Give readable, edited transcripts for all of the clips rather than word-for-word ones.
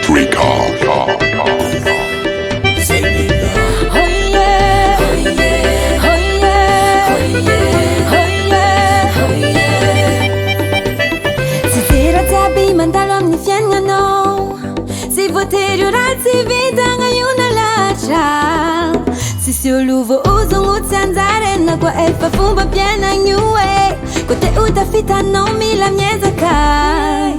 Africa. Si uluvo uzungutsanzarena kwa elfa fumba piena nyue kote utafita no mila mieza kai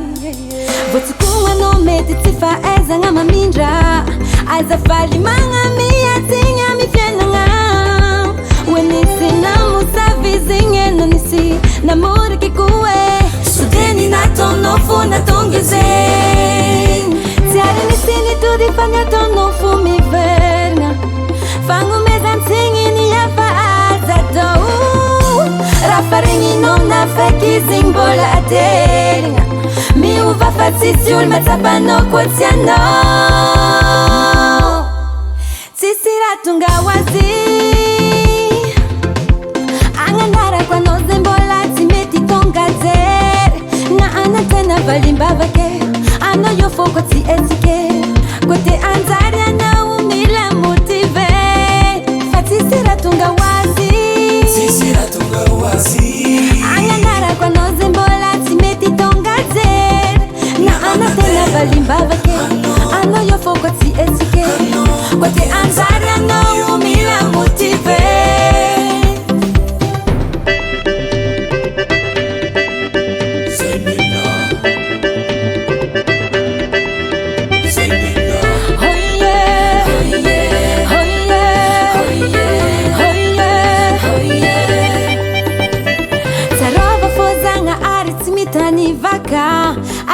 votukuwa no meti tifa eza ngama mindra aza fali manga miya tinga mi piena ngam wenisi na musavi zinge no nisi na muri kikuwe sudeni na tono fu na tongeze tiare nisini tudi fanya tono fu mi verna fangu mezan singini ya faazato rafaringi non na feki zingbola atelinga mi uva fatisiul matabano kotiano sisira tunga wazi angandara kwa no zimbola timeti tonga zer na anatena valimba vake ano yo foko ti etike kote anzaria na umila motive sisira tunga wazi angandara kwa nozembola timeti tonga zer na anatena valimba vake ano yo foko ti etike kote anzaria na umila motive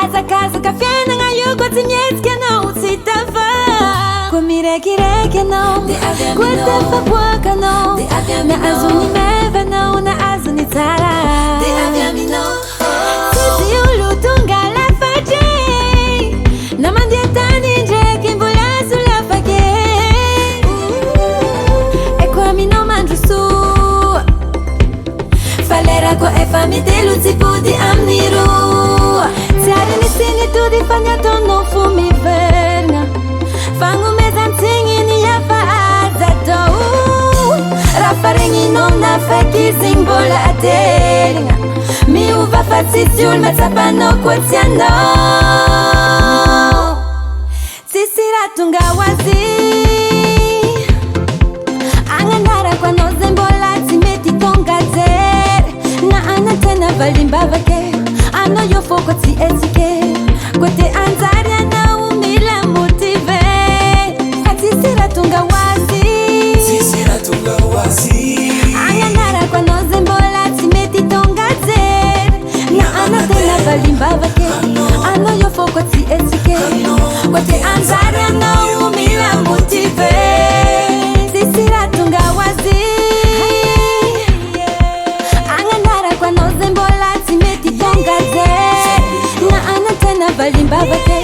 Azakaza kafena nga yuko timyeske no utitafa Kumireki no Kutefa kwaka no Na azuni meva no Na azuni tara Sisi ulutunga la faje Na mandietani nje kimbula sula fage Ekwa mino mandrusu Falera kwa efami delu tipudi amniru Tiare nisini tudi fanya tono fumi verna Fangu mezan singini ya faazato Rafaringi non na feki zingbola atelinga Mi uva fatisiul matabano kotiano Sisira tunga wazi angandara kwa nozembola timeti tonga zer Na anatena valimba vake ano yo foko ti etike kote anzaria na umila motive sisira tunga wazi angandara kwa nozembola timeti tonga zer na anatena valimba vake ano yo foko ti etike kote anzaria na umila motive sisira tunga wazi angandara kwa nozembola timeti tonga zer na anatena valimba vake